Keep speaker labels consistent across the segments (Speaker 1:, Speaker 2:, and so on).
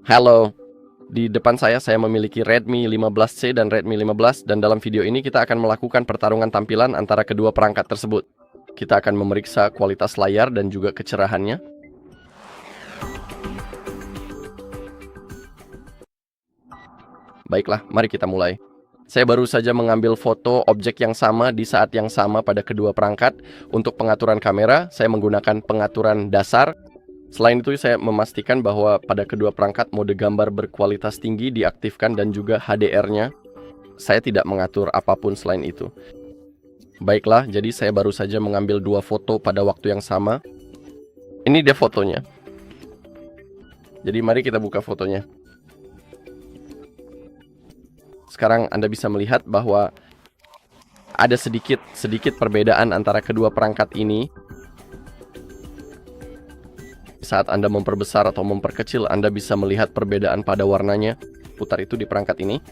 Speaker 1: Halo, di depan saya memiliki Redmi 15C dan Redmi 15 dan dalam video ini kita akan melakukan pertarungan tampilan antara kedua perangkat tersebut. Kita akan memeriksa kualitas layar dan juga kecerahannya. Baiklah, mari kita mulai. Saya baru saja mengambil foto objek yang sama di saat yang sama pada kedua perangkat. Untuk pengaturan kamera, saya menggunakan pengaturan dasar. Selain itu, saya memastikan bahwa pada kedua perangkat mode gambar berkualitas tinggi diaktifkan dan juga HDR-nya. Saya tidak mengatur apapun selain itu. Baiklah, jadi saya baru saja mengambil dua foto pada waktu yang sama. Ini dia fotonya. Jadi mari kita buka fotonya. Sekarang Anda bisa melihat bahwa ada sedikit perbedaan antara kedua perangkat ini. Saat Anda memperbesar atau memperkecil, Anda bisa melihat perbedaan pada warnanya. Putar itu di perangkat ini.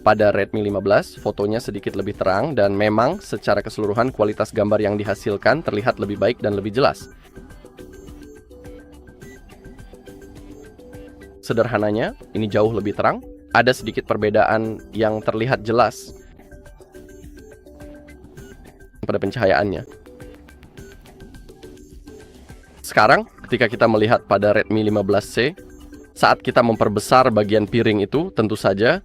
Speaker 1: Pada Redmi 15, fotonya sedikit lebih terang dan memang secara keseluruhan kualitas gambar yang dihasilkan terlihat lebih baik dan lebih jelas. Sederhananya, ini jauh lebih terang. Ada sedikit perbedaan yang terlihat jelas pada pencahayaannya. Sekarang, ketika kita melihat pada Redmi 15C, saat kita memperbesar bagian piring itu, tentu saja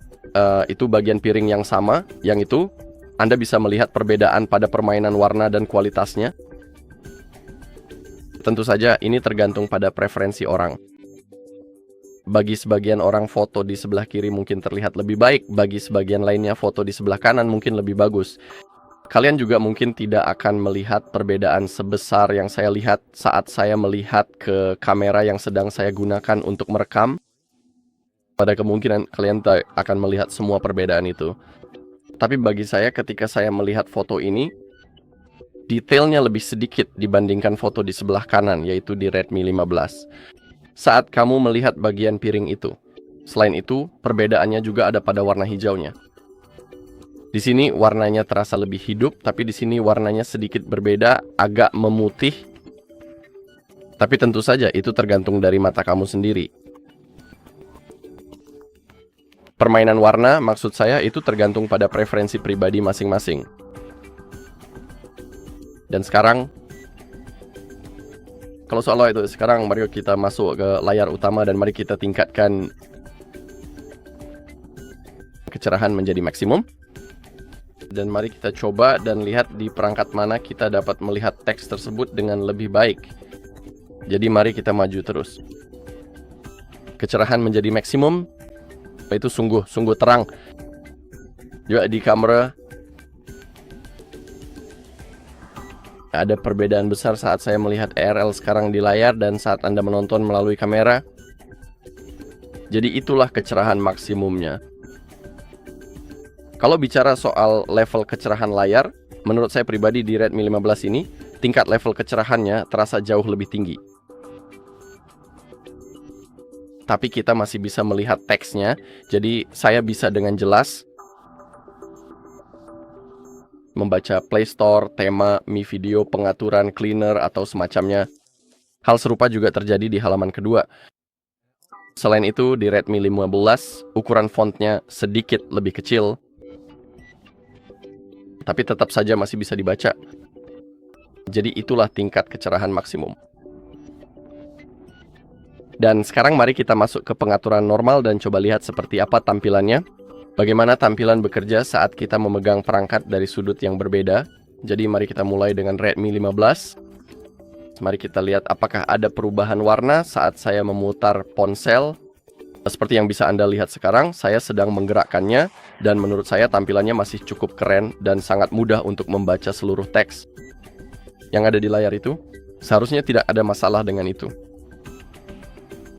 Speaker 1: itu bagian piring yang sama, yang itu Anda bisa melihat perbedaan pada permainan warna dan kualitasnya. Tentu saja ini tergantung pada preferensi orang. Bagi sebagian orang foto di sebelah kiri mungkin terlihat lebih baik, bagi sebagian lainnya foto di sebelah kanan mungkin lebih bagus. Kalian juga mungkin tidak akan melihat perbedaan sebesar yang saya lihat saat saya melihat ke kamera yang sedang saya gunakan untuk merekam. Pada kemungkinan kalian akan melihat semua perbedaan itu. Tapi bagi saya ketika saya melihat foto ini, detailnya lebih sedikit dibandingkan foto di sebelah kanan, yaitu di Redmi 15. Saat kamu melihat bagian piring itu. Selain itu, perbedaannya juga ada pada warna hijaunya. Di sini warnanya terasa lebih hidup, tapi di sini warnanya sedikit berbeda, agak memutih. Tapi tentu saja itu tergantung dari mata kamu sendiri. Permainan warna, maksud saya, itu tergantung pada preferensi pribadi masing-masing. Dan sekarang, kalau soal itu, sekarang mari kita masuk ke layar utama dan mari kita tingkatkan kecerahan menjadi maksimum. Dan mari kita coba dan lihat di perangkat mana kita dapat melihat teks tersebut dengan lebih baik. Jadi mari kita maju terus. Kecerahan menjadi maksimum. Itu sungguh terang. Juga di kamera ada perbedaan besar saat saya melihat ERL sekarang di layar dan saat Anda menonton melalui kamera. Jadi itulah kecerahan maksimumnya. Kalau bicara soal level kecerahan layar, menurut saya pribadi di Redmi 15 ini, tingkat level kecerahannya terasa jauh lebih tinggi. Tapi kita masih bisa melihat teksnya, jadi saya bisa dengan jelas membaca Play Store, tema, Mi Video, pengaturan, cleaner, atau semacamnya. Hal serupa juga terjadi di halaman kedua. Selain itu, di Redmi 15, ukuran fontnya sedikit lebih kecil. Tapi tetap saja masih bisa dibaca. Jadi itulah tingkat kecerahan maksimum. Dan sekarang mari kita masuk ke pengaturan normal dan coba lihat seperti apa tampilannya. Bagaimana tampilan bekerja saat kita memegang perangkat dari sudut yang berbeda. Jadi mari kita mulai dengan Redmi 15. Mari kita lihat apakah ada perubahan warna saat saya memutar ponsel. Seperti yang bisa Anda lihat sekarang, saya sedang menggerakkannya dan menurut saya tampilannya masih cukup keren dan sangat mudah untuk membaca seluruh teks yang ada di layar itu. Seharusnya tidak ada masalah dengan itu.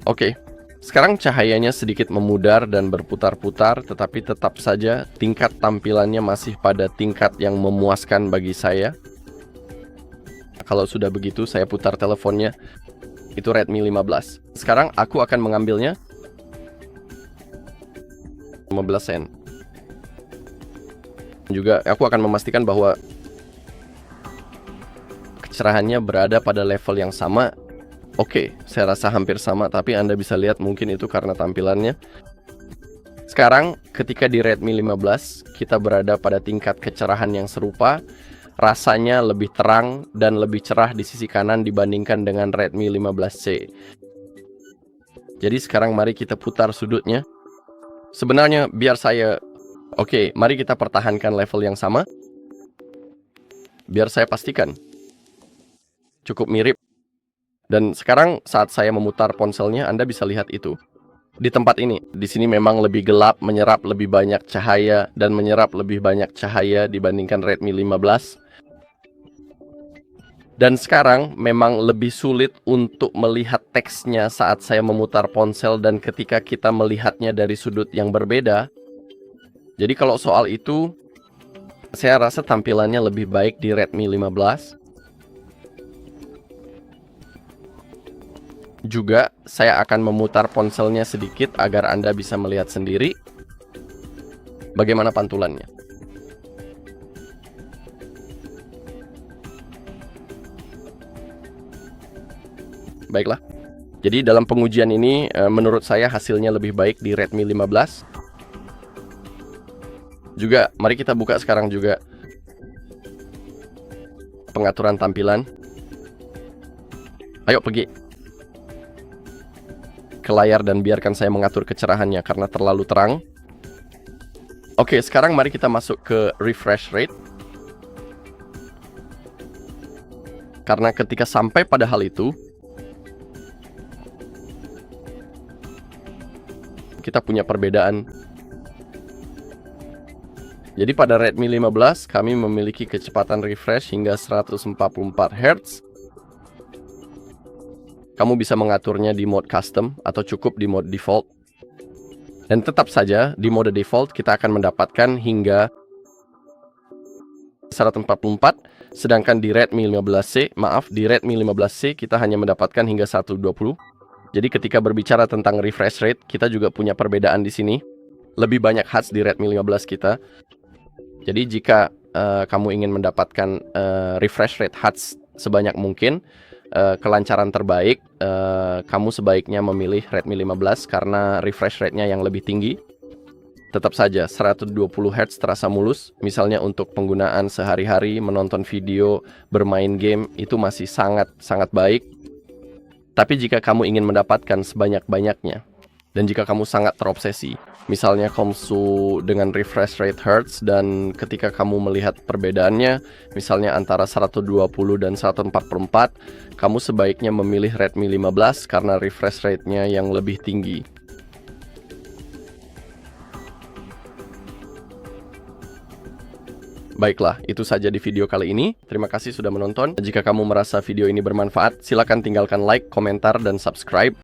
Speaker 1: Oke, sekarang cahayanya sedikit memudar dan berputar-putar, tetapi tetap saja tingkat tampilannya masih pada tingkat yang memuaskan bagi saya. Kalau sudah begitu, saya putar teleponnya. Itu Redmi 15. Sekarang aku akan mengambilnya. 15 sen. Juga aku akan memastikan bahwa kecerahannya berada pada level yang sama Oke, saya rasa hampir sama, tapi Anda bisa lihat mungkin itu karena tampilannya. Sekarang, ketika di Redmi 15, kita berada pada tingkat kecerahan yang serupa. Rasanya lebih terang dan lebih cerah di sisi kanan dibandingkan dengan Redmi 15C. Jadi sekarang mari kita putar sudutnya. Sebenarnya biar saya... Oke, mari kita pertahankan level yang sama. Biar saya pastikan. Cukup mirip. Dan sekarang saat saya memutar ponselnya, Anda bisa lihat itu. Di tempat ini, di sini memang lebih gelap, menyerap lebih banyak cahaya, dan menyerap lebih banyak cahaya dibandingkan Redmi 15. Dan sekarang memang lebih sulit untuk melihat teksnya saat saya memutar ponsel dan ketika kita melihatnya dari sudut yang berbeda. Jadi kalau soal itu, saya rasa tampilannya lebih baik di Redmi 15. Juga, saya akan memutar ponselnya sedikit agar Anda bisa melihat sendiri bagaimana pantulannya. Baiklah. Jadi dalam pengujian ini, menurut saya hasilnya lebih baik di Redmi 15. Juga, mari kita buka sekarang juga pengaturan tampilan. Ayo pergi ke layar dan biarkan saya mengatur kecerahannya karena terlalu terang. Oke, sekarang mari kita masuk ke refresh rate. Karena ketika sampai pada hal itu, kita punya perbedaan. Jadi pada Redmi 15 kami memiliki kecepatan refresh hingga 144 Hz. Kamu bisa mengaturnya di mode custom atau cukup di mode default. Dan tetap saja di mode default kita akan mendapatkan hingga 144, sedangkan di Redmi 15C, di Redmi 15C kita hanya mendapatkan hingga 120. Jadi ketika berbicara tentang refresh rate, kita juga punya perbedaan di sini. Lebih banyak Hz di Redmi 15 kita. Jadi jika kamu ingin mendapatkan refresh rate Hz sebanyak mungkin, kelancaran terbaik, kamu sebaiknya memilih Redmi 15 karena refresh rate-nya yang lebih tinggi. Tetap saja 120 Hz terasa mulus, misalnya untuk penggunaan sehari-hari, menonton video, bermain game, itu masih sangat baik. Tapi jika kamu ingin mendapatkan sebanyak-banyaknya, dan jika kamu sangat terobsesi, misalnya komsu dengan refresh rate Hz, dan ketika kamu melihat perbedaannya, misalnya antara 120 dan 144, kamu sebaiknya memilih Redmi 15 karena refresh rate-nya yang lebih tinggi. Baiklah, itu saja di video kali ini. Terima kasih sudah menonton. Jika kamu merasa video ini bermanfaat, silakan tinggalkan like, komentar, dan subscribe.